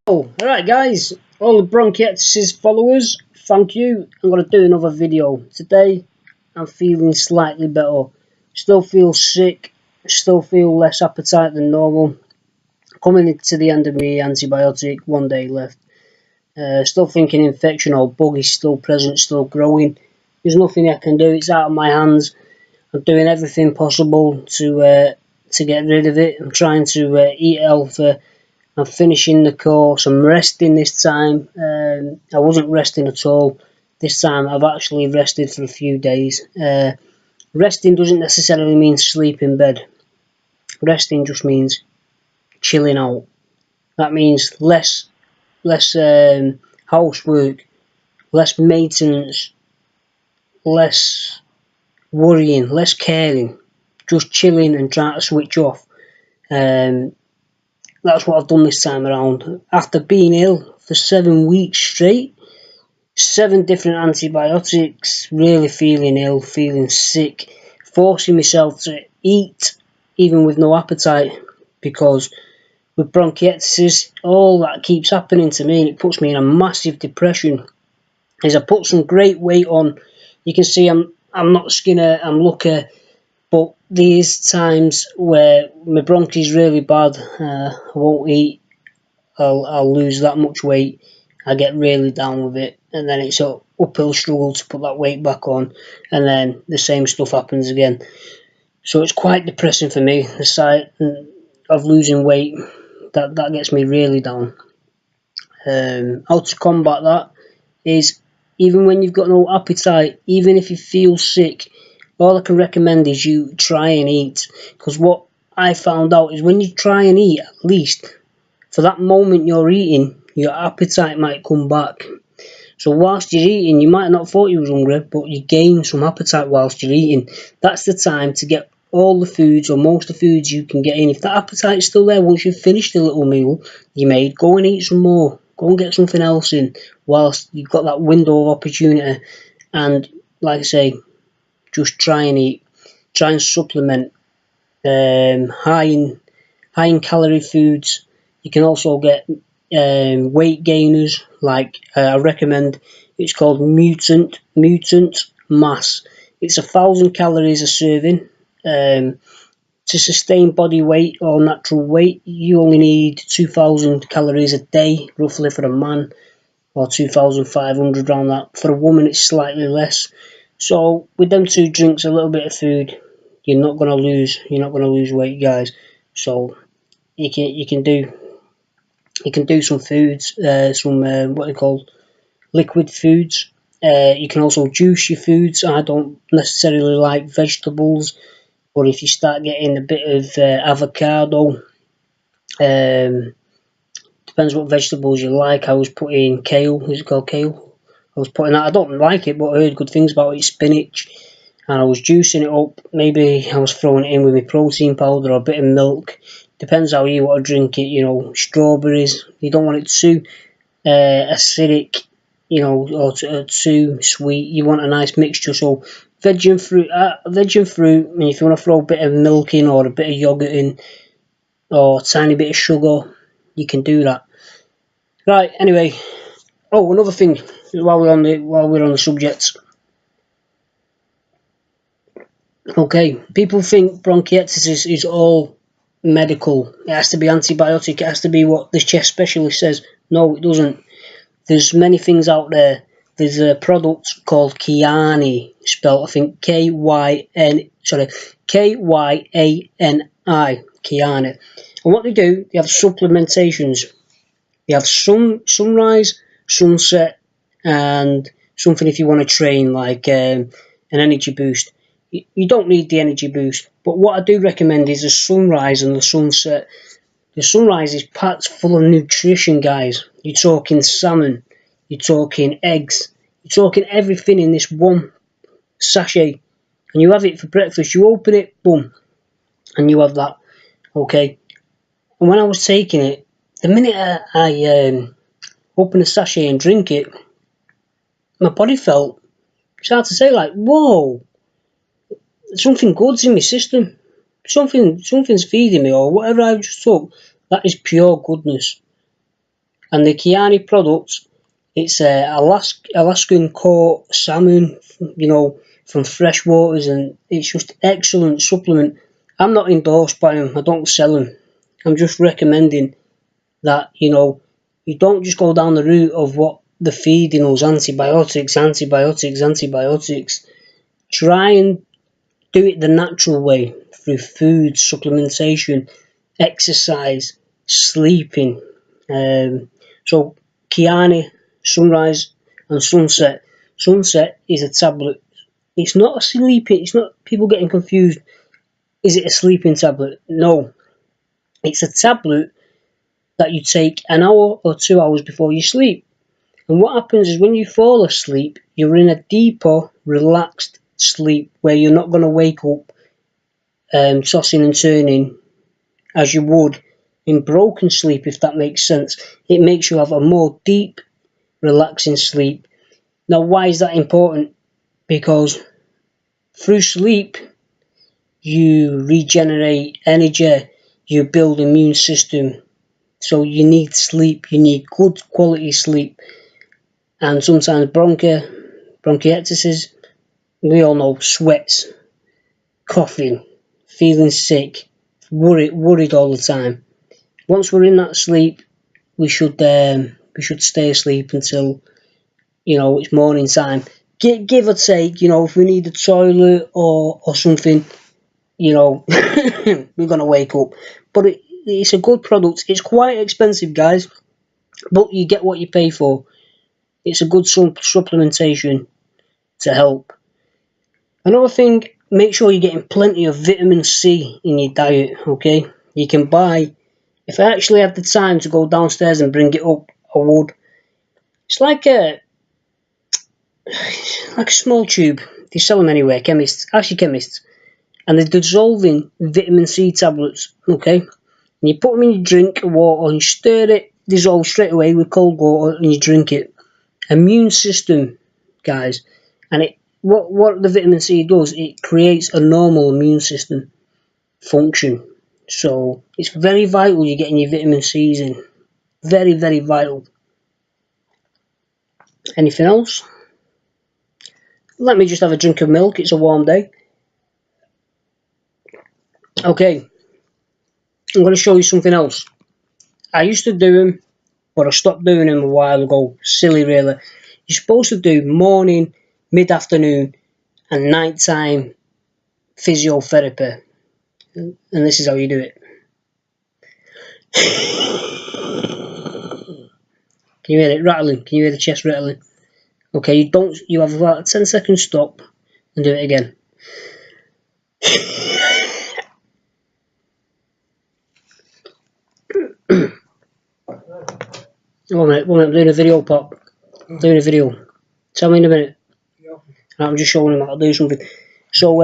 Oh, alright guys, all the Bronchiectasis followers, thank you. I'm going to do another video. Today, I'm feeling slightly better. Still feel sick, still feel less appetite than normal. Coming into the end of my antibiotic, 1 day left. Still thinking infection or bug is still present, still growing. There's nothing I can do, it's out of my hands. I'm doing everything possible to get rid of it. I'm trying to eat healthy. I'm finishing the course. I'm resting this time. I wasn't resting at all. This time I've actually rested for a few days. Resting doesn't necessarily mean sleep in bed. Resting just means chilling out. That means less housework, less maintenance, less worrying, less caring. Just chilling and trying to switch off. That's what I've done this time around. After being ill for 7 weeks straight, 7 different antibiotics, really feeling ill, feeling sick, forcing myself to eat even with no appetite, because with bronchiectasis, all that keeps happening to me and it puts me in a massive depression. As I put some great weight on, you can see I'm not skinny, I'm lucky. But there's times where my bronchi's really bad, I won't eat, I'll lose that much weight, I get really down with it, and then it's an uphill struggle to put that weight back on, and then the same stuff happens again. So it's quite depressing for me, the sight of losing weight, that gets me really down. How to combat that is, even when you've got no appetite, even if you feel sick, all I can recommend is you try and eat. Because what I found out is when you try and eat, at least for that moment you're eating, your appetite might come back. So whilst you're eating, you might not have thought you was hungry, but you gain some appetite whilst you're eating. That's the time to get all the foods, or most of the foods you can get in. If that appetite's still there once you've finished the little meal you made, go and eat some more. Go and get something else in whilst you've got that window of opportunity. And like I say, just try and eat. Try and supplement high in calorie foods. You can also get weight gainers, like I recommend. It's called MUNTANT MASS. It's 1,000 calories a serving. To sustain body weight or natural weight, you only need 2,000 calories a day, roughly, for a man, or 2,500 around that. For a woman, it's slightly less. So with them 2 drinks, a little bit of food, you're not gonna lose weight, guys. So you can do some foods, some what they call liquid foods. You can also juice your foods. I don't necessarily like vegetables, but if you start getting a bit of avocado, depends what vegetables you like. I was putting kale. Is it called kale? I was putting that. I don't like it, but I heard good things about it. Spinach, and I was juicing it up. Maybe I was throwing it in with my protein powder or a bit of milk. Depends how you want to drink it. You know, strawberries. You don't want it too acidic, you know, or too sweet. You want a nice mixture. So veg and fruit. And if you want to throw a bit of milk in or a bit of yogurt in, or a tiny bit of sugar, you can do that. Right. Anyway. Oh, another thing. While we're on the subject. Okay, people think bronchiectasis is all medical. It has to be antibiotic. It has to be what the chest specialist says. No, it doesn't. There's many things out there. There's a product called Kyani, spelled I think Kyani, Kyani. And what they do, they have supplementations. They have sunrise, sunset, and something if you want to train, like an energy boost. You don't need the energy boost, but what I do recommend is the sunrise and the sunset. The sunrise is packed full of nutrition, guys. You're talking salmon, you're talking eggs, you're talking everything in this one sachet, and you have it for breakfast. You open it, boom, and you have that. Okay. And when I was taking it, the minute I open the sachet and drink it, my body felt, it's hard to say, like, whoa, something good's in my system. Something's feeding me, or whatever I just took. That is pure goodness. And the Kyani product, it's Alaskan caught salmon, you know, from fresh waters, and it's just excellent supplement. I'm not endorsed by them. I don't sell them. I'm just recommending that, you know, you don't just go down the route of what they're feeding us, antibiotics, antibiotics, antibiotics. Try and do it the natural way through food, supplementation, exercise, sleeping. So Kyani, Sunrise and Sunset. Sunset is a tablet. It's not a sleeping, it's not people getting confused. Is it a sleeping tablet? No. It's a tablet that you take an hour or 2 hours before you sleep. And what happens is when you fall asleep, you're in a deeper, relaxed sleep where you're not going to wake up tossing and turning as you would in broken sleep, if that makes sense. It makes you have a more deep, relaxing sleep. Now, why is that important? Because through sleep, you regenerate energy, you build immune system. So you need sleep, you need good quality sleep. And sometimes bronchiectasis, we all know, sweats, coughing, feeling sick, worried all the time. Once we're in that sleep, we should stay asleep until, you know, it's morning time. Give or take, you know, if we need a toilet or something, you know, we're gonna wake up. But it's a good product. It's quite expensive, guys, but you get what you pay for. It's a good supplementation to help. Another thing, make sure you're getting plenty of vitamin C in your diet, okay? You can buy, if I actually had the time to go downstairs and bring it up, I would. It's like a small tube. They sell them anywhere, chemists, and they're dissolving vitamin C tablets, okay? And you put them in your drink of water and you stir it, dissolve straight away with cold water, and you drink it. Immune system, guys, and what the vitamin C does, it creates a normal immune system function. So it's very vital you're getting your vitamin C's in. Very, very vital. Anything else? Let me just have a drink of milk. It's a warm day. Okay, I'm going to show you something else. I used to do them, but I stopped doing them a while ago. Silly, really. You're supposed to do morning, mid-afternoon, and nighttime physiotherapy. And this is how you do it. Can you hear it rattling? Can you hear the chest rattling? Okay, you have about a 10-second stop and do it again. 1 minute, I'm doing a video, Pop. I'm doing a video. Tell me in a minute. Yeah. I'm just showing him how to do something. So,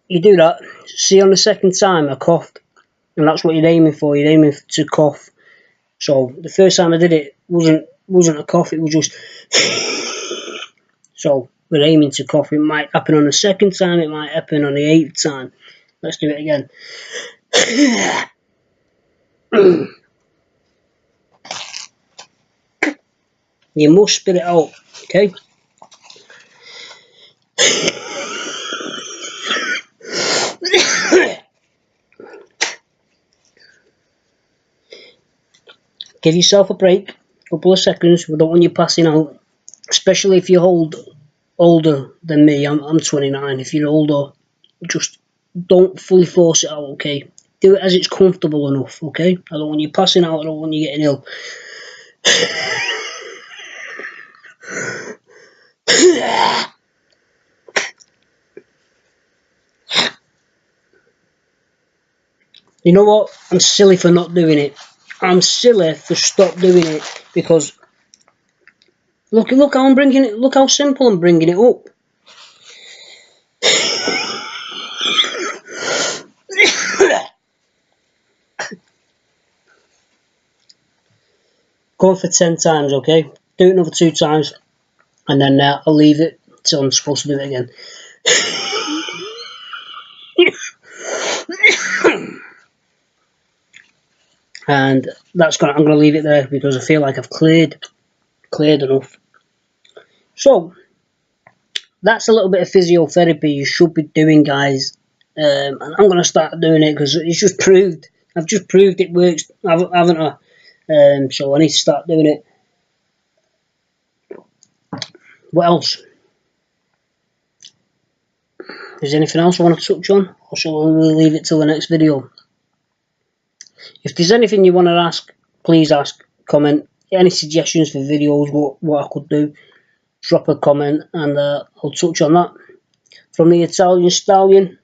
you do that. See, on the second time, I coughed. And that's what you're aiming for. You're aiming to cough. So, the first time I did it wasn't a cough, it was just... So, we're aiming to cough. It might happen on the second time, it might happen on the 8th time. Let's do it again. You must spit it out, okay? Give yourself a break, a couple of seconds. We don't want you passing out, especially if you're older than me. I'm 29. If you're older, just don't fully force it out, okay? Do it as it's comfortable enough, okay? I don't want you passing out. I don't want you getting ill. You know what? I'm silly for not doing it. I'm silly for stop doing it because look how I'm bringing it. Look how simple I'm bringing it up. Go for 10 times, okay? Do it another 2 times, and then I'll leave it till I'm supposed to do it again. and I'm going to leave it there because I feel like I've cleared enough. So that's a little bit of physiotherapy you should be doing, guys, and I'm going to start doing it because it's just proved. I've just proved it works, haven't I? So I need to start doing it. What else? Is there anything else I want to touch on, or shall we leave it till the next video? If there's anything you want to ask, please ask, comment. Any suggestions for videos, what I could do, drop a comment and I'll touch on that. From the Italian Stallion,